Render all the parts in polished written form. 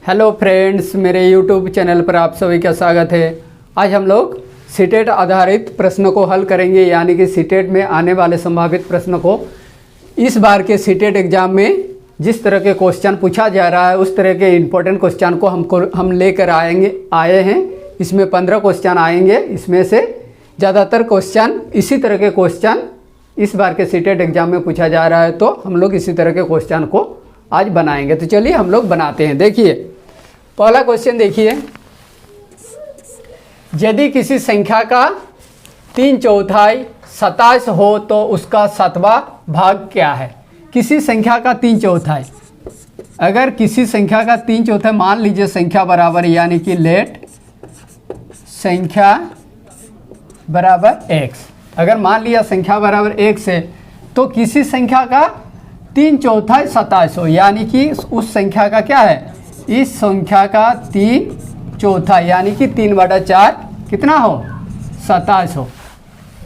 Hello friends, मेरे YouTube channel पर आप सभी का स्वागत है। आज हम लोग सीटेट आधारित प्रश्नों को हल करेंगे, यानी कि सीटेट में आने वाले संभावित प्रश्नों को इस बार के सीटेट एग्जाम में जिस तरह के क्वेश्चन पूछा जा रहा है उस तरह के इम्पोर्टेंट क्वेश्चन को हम लेकर आए हैं। इसमें 15 क्वेश्चन आएंगे। इसमें से ज़्यादातर क्वेश्चन इसी तरह के क्वेश्चन इस बार के सीटेट एग्जाम में पूछा जा रहा है, तो हम लोग इसी तरह के क्वेश्चन को आज बनाएंगे। तो चलिए हम लोग बनाते हैं। देखिए पहला क्वेश्चन देखिए, यदि किसी संख्या का 3/4 27 हो तो उसका 7वां भाग क्या है। किसी संख्या का 3/4, अगर किसी संख्या का 3/4 मान लीजिए संख्या बराबर, यानी कि लेट संख्या बराबर x, अगर मान लिया संख्या बराबर x है तो किसी संख्या का 3/4 27 हो, यानी कि उस संख्या का क्या है, इस संख्या का 3/4 यानी कि 3/4 कितना हो, 27 हो।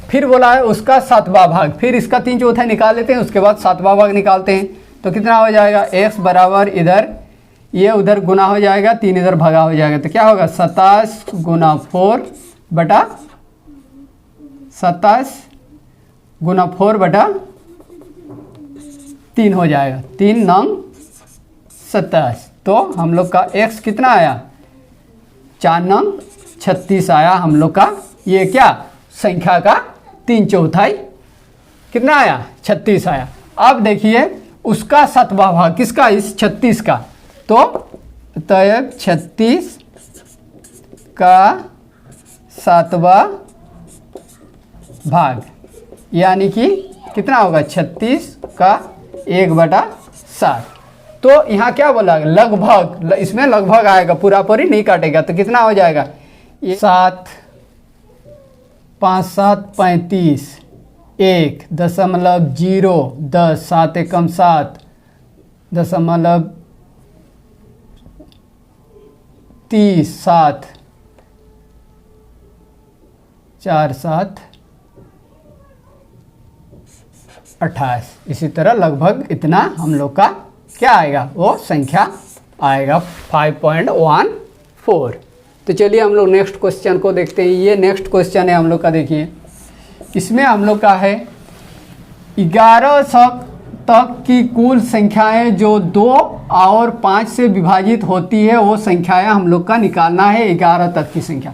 फिर बोला है उसका 7वां भाग, फिर इसका 3/4 निकाल लेते हैं, उसके बाद 7वां भाग निकालते हैं तो कितना हो जाएगा, x बराबर इधर ये उधर गुना हो जाएगा, 3 इधर भगा हो जाएगा, तो क्या होगा 27 गुना 4 बटा 27 गुना 4 बटा 3 हो जाएगा, 3 9 27। तो हम लोग का x कितना आया, 4 9 36 आया हम लोग का। ये क्या संख्या का 3/4 कितना आया, 36 आया। अब देखिए उसका 7वां भाग किसका, इस 36 का, तो 36 का 7वां भाग यानी कि कितना होगा, 36 का 1/7। तो यहाँ क्या बोला, लगभग, इसमें लगभग आएगा, पूरा पूरी नहीं काटेगा, तो कितना हो जाएगा, 7 5 7 35 1.0 10 7 एकम 7 30 7 4 7 28। इसी तरह लगभग इतना हम लोग का क्या आएगा, वो संख्या आएगा 5.14। तो चलिए हम लोग नेक्स्ट क्वेश्चन को देखते हैं। ये नेक्स्ट क्वेश्चन है हम लोग का, देखिए इसमें हम लोग का है 1100 तक की कुल संख्याएं जो 2 और 5 से विभाजित होती है, वो संख्याएं हम लोग का निकालना है। 11 तक की संख्या,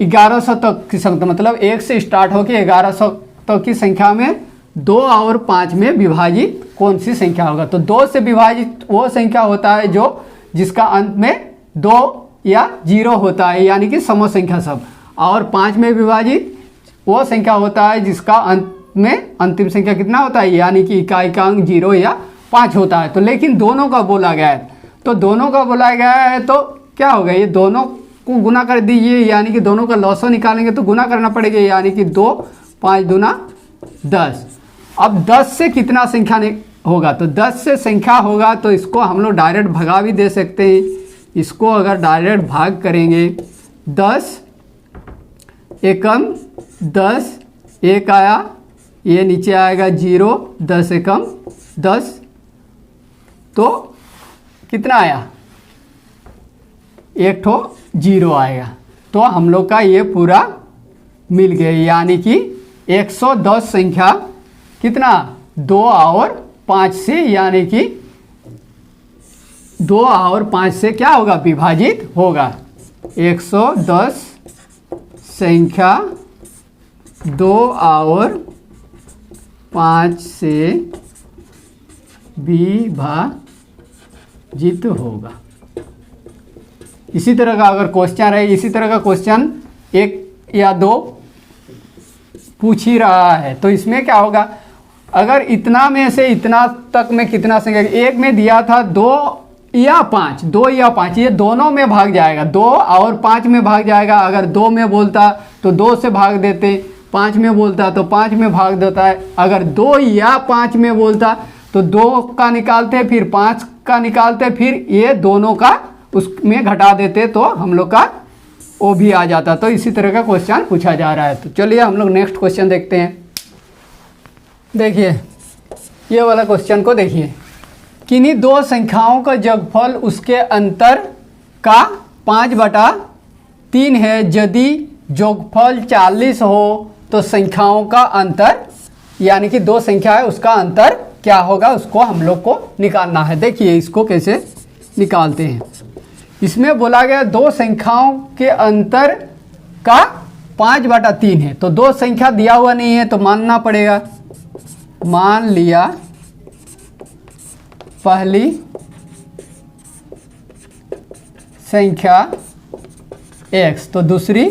1100 तक की संख्या मतलब 1 से स्टार्ट होकर 1100 तक की संख्या में 2 और 5 में विभाजित कौन सी संख्या होगा। तो 2 से विभाजित वो संख्या होता है जो जिसका अंत में 2 या 0 होता है, यानी कि सम संख्या सब, और 5 में विभाजित वो संख्या होता है जिसका अंत में अंतिम संख्या कितना होता है, यानी कि इकाई का अंक 0 या 5 होता है। तो लेकिन दोनों का बोला गया है, तो दोनों का बोला गया है तो क्या होगा, ये दोनों को गुना कर दीजिए, यानी कि दोनों का लॉसो निकालेंगे तो गुना करना पड़ेगा, यानी कि 2 5 दूना 10। अब 10 से कितना संख्या होगा, तो 10 से संख्या होगा तो इसको हम लोग डायरेक्ट भगा भी दे सकते हैं। इसको अगर डायरेक्ट भाग करेंगे, 10 एकम 10 1 आया, ये नीचे आएगा 0, 10 एकम 10, तो कितना आया, 1 ठो 0 आएगा। तो हम लोग का ये पूरा मिल गया, यानी कि 110 संख्या कितना 2 और 5 से, यानी कि 2 और 5 से क्या होगा, विभाजित होगा। 110 संख्या 2 और 5 से विभाजित होगा। इसी तरह का अगर क्वेश्चन है, इसी तरह का क्वेश्चन 1 या 2 पूछ ही रहा है, तो इसमें क्या होगा, अगर इतना में से इतना तक में कितना संख्या, एक में दिया था 2 या 5, 2 या 5, ये दोनों में भाग जाएगा, 2 और 5 में भाग जाएगा। अगर 2 में बोलता तो 2 से भाग देते, 5 में बोलता तो 5 में भाग देता है। अगर 2 या 5 में बोलता तो 2 का निकालते, फिर 5 का निकालते, फिर ये दोनों का उसमें घटा देते, तो हम लोग का वो भी आ जाता। तो इसी तरह का क्वेश्चन पूछा जा रहा है। तो चलिए हम लोग नेक्स्ट क्वेश्चन देखते हैं। देखिए ये वाला क्वेश्चन को देखिए, किन्हीं दो संख्याओं का योगफल उसके अंतर का 5/3 है। यदि योगफल 40 हो तो संख्याओं का अंतर, यानी कि दो संख्या है उसका अंतर क्या होगा, उसको हम लोग को निकालना है। देखिए इसको कैसे निकालते हैं। इसमें बोला गया दो संख्याओं के अंतर का 5/3 है। तो दो संख्या दिया हुआ नहीं है तो मानना पड़ेगा। मान लिया पहली संख्या x तो दूसरी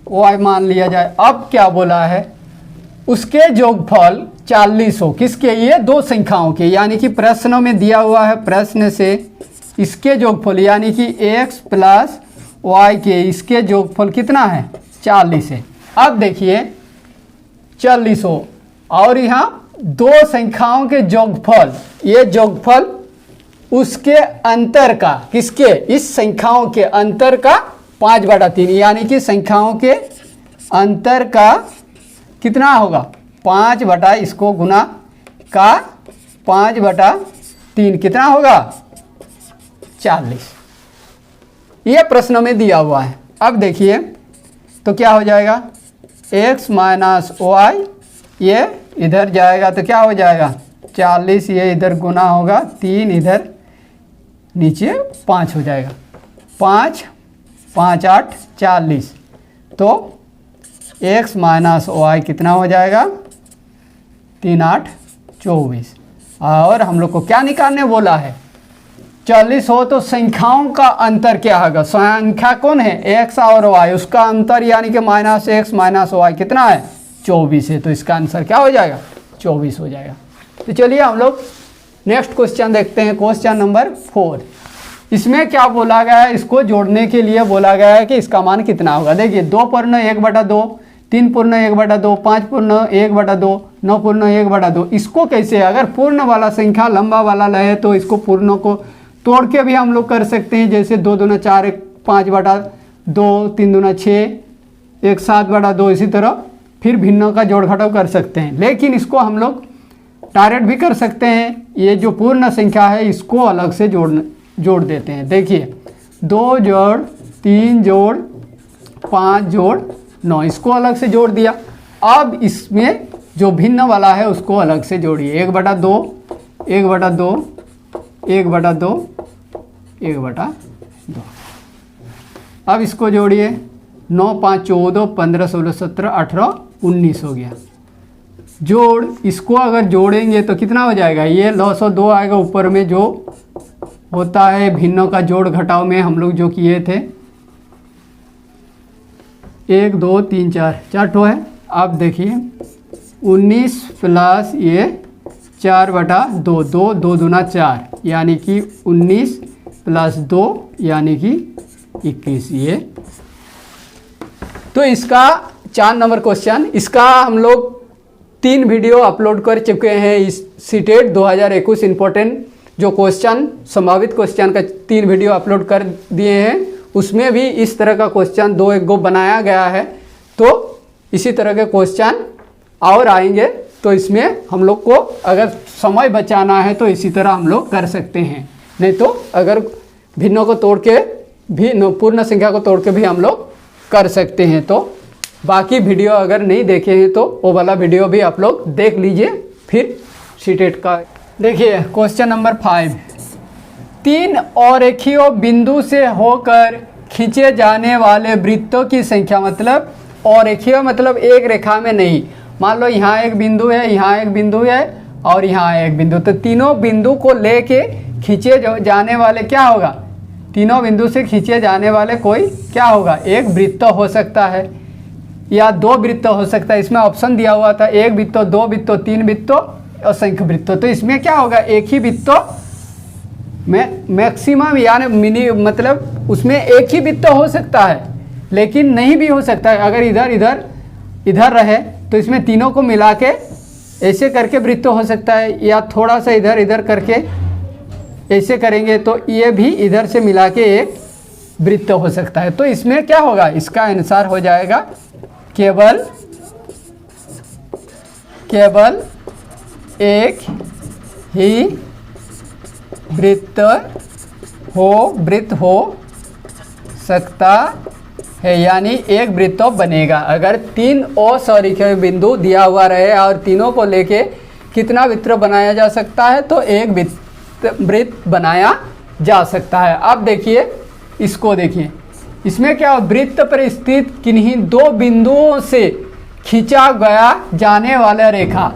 y मान लिया जाए। अब क्या बोला है, उसके योगफल 40 हो। किसके? ये दो संख्याओं के, यानी कि प्रश्नों में दिया हुआ है, प्रश्न से इसके योगफल यानी कि x प्लस y के इसके योगफल कितना है, 40 है। अब देखिए 40 हो और यहाँ दो संख्याओं के योगफल, ये योगफल उसके अंतर का, किसके? इस संख्याओं के अंतर का 5/3, यानी कि संख्याओं के अंतर का कितना होगा, 5 इसको गुना का 5/3 कितना होगा, 40। ये प्रश्न में दिया हुआ है। अब देखिए तो क्या हो जाएगा, x माइनस वाई, ये इधर जाएगा तो क्या हो जाएगा 40, ये इधर गुना होगा 3, इधर नीचे 5 हो जाएगा। 5 5 8 40, तो x माइनस वाई कितना हो जाएगा, 3 8 24। और हम लोग को क्या निकालने बोला है, 40 हो तो संख्याओं का अंतर क्या होगा, संख्या कौन है x और y, उसका अंतर यानी कि माइनस x माइनस वाई कितना है, 24 है। तो इसका आंसर क्या हो जाएगा, 24 हो जाएगा। तो चलिए हम लोग नेक्स्ट क्वेश्चन देखते हैं, क्वेश्चन नंबर 4। इसमें क्या बोला गया है, इसको जोड़ने के लिए बोला गया है कि इसका मान कितना होगा। देखिए 2/1/2, 3/1/2, 5/1/2, 9/1/2। इसको कैसे, अगर पूर्ण वाला संख्या लंबा वाला लहे तो इसको पूर्णों को तोड़ के भी हम लोग कर सकते हैं। जैसे 2 दूना 4, 1 5/2, 3 दूना 6, 1 7/2। इसी तरह फिर भिन्नों का जोड़ घटाव कर सकते हैं। लेकिन इसको हम लोग डायरेक्ट भी कर सकते हैं। ये जो पूर्ण संख्या है इसको अलग से जोड़ देते हैं। देखिए 2 जोड़ 3 जोड़ 5 जोड़ 9, इसको अलग से जोड़ दिया। अब इसमें जो भिन्न वाला है उसको अलग से जोड़िए, 1/2 1/2 1/2 1/2। अब इसको जोड़िए, 9 5 14 15 16 17 18 19 हो गया। जोड़, इसको अगर जोड़ेंगे तो कितना हो जाएगा, ये 902 आएगा। ऊपर में जो होता है भिन्नों का जोड़ घटाव में हम लोग जो किए थे, 1 2 3 4 ठो है। अब देखिए 19 प्लस ये 4/2, 2 दूना 4, यानी कि 19 प्लस 2 यानी कि 21। ये तो इसका 4 नंबर क्वेश्चन, इसका हम लोग 3 वीडियो अपलोड कर चुके हैं। इस सीटेट 2021 इम्पोर्टेंट जो क्वेश्चन, संभावित क्वेश्चन का 3 वीडियो अपलोड कर दिए हैं। उसमें भी इस तरह का क्वेश्चन 2-1 गो बनाया गया है। तो इसी तरह के क्वेश्चन और आएंगे। तो इसमें हम लोग को अगर समय बचाना है तो इसी तरह हम लोग कर सकते हैं, नहीं तो अगर भिन्नों को तोड़ के भी, पूर्ण संख्या को तोड़ के भी हम लोग कर सकते हैं। तो बाकी वीडियो अगर नहीं देखे हैं तो वो वाला वीडियो भी आप लोग देख लीजिए। फिर सीटेट का देखिए क्वेश्चन नंबर 5, 3 अरेखीय बिंदु से होकर खींचे जाने वाले वृत्तों की संख्या, मतलब अरेखीय मतलब एक रेखा में नहीं। मान लो यहाँ एक बिंदु है, यहाँ एक बिंदु है और यहाँ एक बिंदु, तो तीनों बिंदु को लेके खींचे जाने वाले क्या होगा, तीनों बिंदु से खींचे जाने वाले कोई क्या होगा, एक वृत्त हो सकता है या 2 वृत्त हो सकता है। इसमें ऑप्शन दिया हुआ था 1 वृत्त, 2 वृत्त, 3 वृत्त, असंख्य वृत्त। तो इसमें क्या होगा, एक ही वृत्त में मैक्सिमम यानी मिनी, मतलब उसमें एक ही वृत्त हो सकता है, लेकिन नहीं भी हो सकता है। अगर इधर रहे तो इसमें तीनों को मिला के ऐसे करके वृत्त हो सकता है, या थोड़ा सा इधर करके ऐसे करेंगे तो ये भी इधर से मिला के एक वृत्त हो सकता है। तो इसमें क्या होगा, इसका आंसर हो जाएगा केवल एक ही वृत्त हो सकता है, यानी एक वृत्त बनेगा। अगर 3 असरेखीय बिंदु दिया हुआ रहे और तीनों को लेके कितना वृत्त बनाया जा सकता है, तो एक वृत्त बनाया जा सकता है। अब देखिए इसको, देखिए इसमें क्या हो, वृत्त पर स्थित किन्हीं 2 बिंदुओं से खींचा गया जाने वाला रेखा।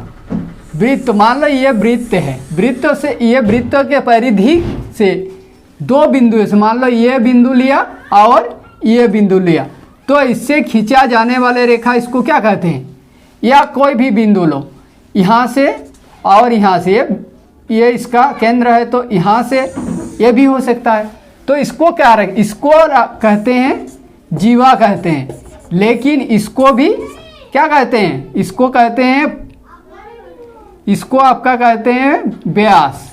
वृत्त, मान लो ये वृत्त है, वृत्त से ये वृत्त के परिधि से 2 बिंदु से, मान लो ये बिंदु लिया और ये बिंदु लिया, तो इससे खींचा जाने वाले रेखा इसको क्या कहते हैं। या कोई भी बिंदु लो, यहाँ से और यहाँ से, ये इसका केंद्र है, तो यहाँ से ये भी हो सकता है। तो इसको क्या इसको कहते हैं जीवा कहते हैं, लेकिन इसको भी क्या कहते हैं, इसको कहते हैं, इसको आपका कहते हैं व्यास,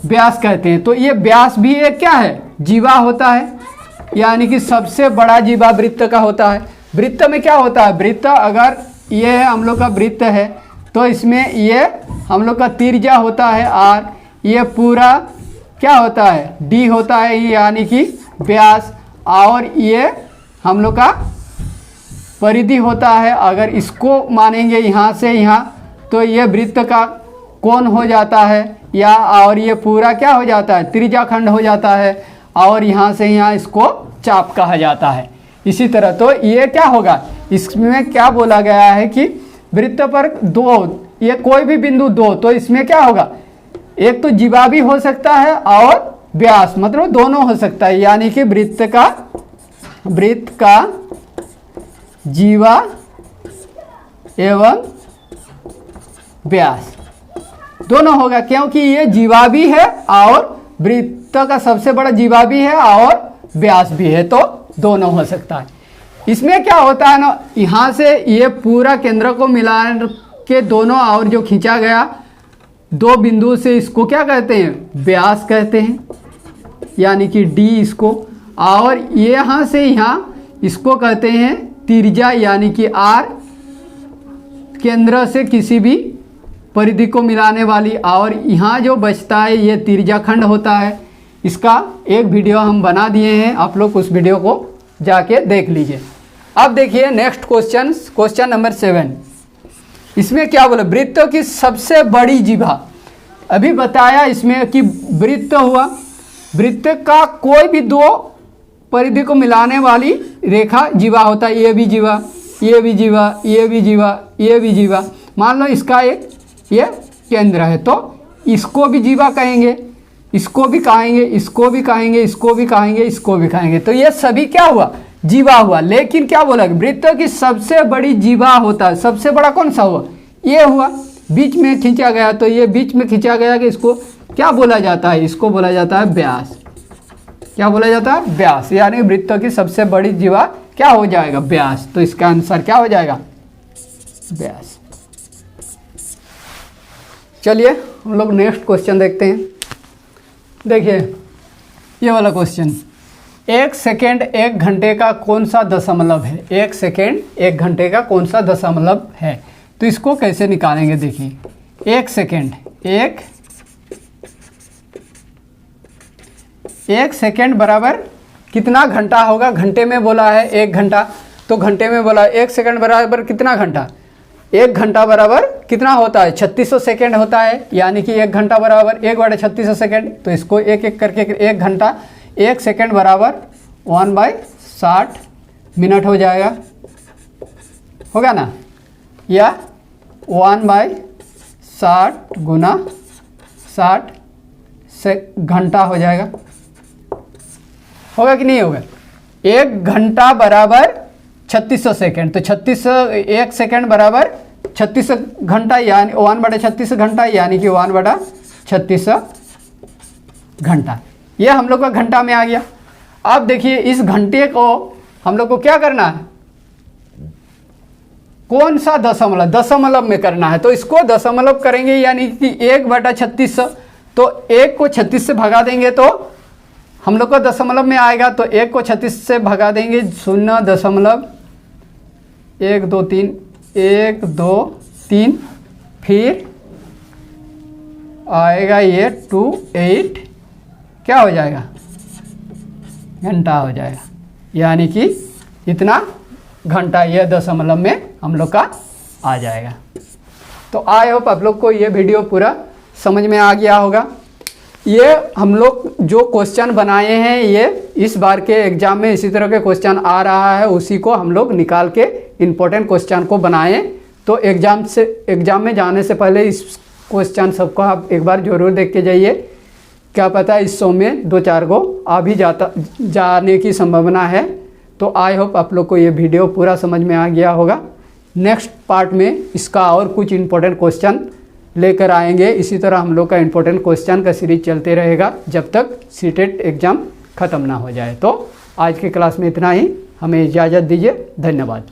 व्यास कहते हैं। तो ये व्यास भी एक क्या है, जीवा होता है, यानी कि सबसे बड़ा जीवा वृत्त का होता है। वृत्त में क्या होता है, वृत्त अगर ये है हम लोग का वृत्त है, तो इसमें ये हम लोग का त्रिज्या होता है और ये पूरा क्या होता है, डी होता है, यानी कि व्यास, और ये हम लोग का परिधि होता है। अगर इसको मानेंगे यहाँ से यहाँ, तो ये वृत्त का कोण हो जाता है, या और ये पूरा क्या हो जाता है, त्रिज्या खंड हो जाता है, और यहाँ से यहाँ इसको चाप कहा जाता है। इसी तरह तो ये क्या होगा, इसमें क्या बोला गया है कि वृत्त पर 2, ये कोई भी बिंदु 2, तो इसमें क्या होगा, एक तो जीवा भी हो सकता है और व्यास, मतलब दोनों हो सकता है, यानी कि वृत्त का जीवा एवं व्यास दोनों होगा, क्योंकि ये जीवा भी है और वृत्त का सबसे बड़ा जीवा भी है और व्यास भी है, तो दोनों हो सकता है। इसमें क्या होता है ना, यहाँ से ये पूरा केंद्र को मिला के दोनों और जो खींचा गया 2 बिंदु से, इसको क्या कहते हैं, व्यास कहते हैं, यानी कि डी इसको, और ये यहाँ से यहाँ इसको कहते हैं त्रिज्या, यानी कि आर, केंद्र से किसी भी परिधि को मिलाने वाली, और यहाँ जो बचता है ये त्रिज्या खंड होता है। इसका एक वीडियो हम बना दिए हैं, आप लोग उस वीडियो को जाके देख लीजिए। अब देखिए नेक्स्ट क्वेश्चन, क्वेश्चन नंबर 7। इसमें क्या बोला, वृत्त की सबसे बड़ी जीवा। अभी बताया इसमें कि वृत्त हुआ, वृत्त का कोई भी 2 परिधि को मिलाने वाली रेखा जीवा होता है, ये भी जीवा, ये भी जीवा, ये भी जीवा, ये भी जीवा। मान लो इसका एक ये केंद्र है, तो इसको भी जीवा कहेंगे, इसको भी कहेंगे, इसको भी कहेंगे, इसको भी कहेंगे, इसको भी कहेंगे, तो ये सभी क्या हुआ, जीवा हुआ। लेकिन क्या बोला, वृत्त की सबसे बड़ी जीवा होता है, सबसे बड़ा कौन सा हुआ, ये हुआ, बीच में खींचा गया, तो ये बीच में खींचा गया कि इसको क्या बोला जाता है, इसको बोला जाता है व्यास। क्या बोला जाता है, व्यास, यानी वृत्त की सबसे बड़ी जीवा क्या हो जाएगा, व्यास। तो इसका आंसर क्या हो जाएगा, व्यास। चलिए हम लोग नेक्स्ट क्वेश्चन देखते हैं। देखिए ये वाला क्वेश्चन, 1 सेकेंड 1 घंटे का कौन सा दशमलव है, 1 सेकेंड 1 घंटे का कौन सा दशमलव है, तो इसको कैसे निकालेंगे। देखिए 1 सेकेंड, 1 सेकेंड बराबर कितना घंटा होगा, घंटे में बोला है 1 घंटा, तो घंटे में बोला 1 सेकेंड बराबर कितना घंटा, 1 घंटा बराबर कितना होता है, 3600 सेकेंड होता है, यानी कि 1 घंटा बराबर 1/3600 सेकेंड। तो इसको एक एक करके 1 घंटा 1 सेकेंड बराबर 1/60 मिनट हो जाएगा, होगा ना, या 1/60 गुना 60 से घंटा हो जाएगा, होगा कि नहीं होगा। 1 घंटा बराबर 3600 सेकेंड, तो 1 सेकेंड बराबर 36 घंटा, यानी 1/36 घंटा, यानी कि 1/36 घंटा। ये हम लोग का घंटा में आ गया। अब देखिए इस घंटे को हम लोग को क्या करना है, कौन सा दशमलव, दशमलव में करना है, तो इसको दशमलव करेंगे, यानी कि 1/36। तो 1 को 36 से भगा देंगे तो हम लोग को दशमलव में आएगा, तो 1 को 36 से भगा देंगे, 0.123, 1 2 3, फिर आएगा ये 28 क्या हो जाएगा घंटा हो जाएगा, यानी कि इतना घंटा ये दशमलव में हम लोग का आ जाएगा। तो आई होप आप लोग को ये वीडियो पूरा समझ में आ गया होगा। ये हम लोग जो क्वेश्चन बनाए हैं ये इस बार के एग्ज़ाम में इसी तरह के क्वेश्चन आ रहा है, उसी को हम लोग निकाल के इम्पोर्टेंट क्वेश्चन को बनाएं। तो एग्ज़ाम में जाने से पहले इस क्वेश्चन सबको आप एक बार ज़रूर देख के जाइए, क्या पता इस 100 में 2-4 को आ भी जाने की संभावना है। तो आई होप आप लोग को ये वीडियो पूरा समझ में आ गया होगा। नेक्स्ट पार्ट में इसका और कुछ इम्पोर्टेंट क्वेश्चन लेकर आएंगे। इसी तरह हम लोग का इम्पोर्टेंट क्वेश्चन का सीरीज चलते रहेगा जब तक सीटेट एग्ज़ाम ख़त्म ना हो जाए। तो आज की क्लास में इतना ही, हमें इजाज़त दीजिए, धन्यवाद।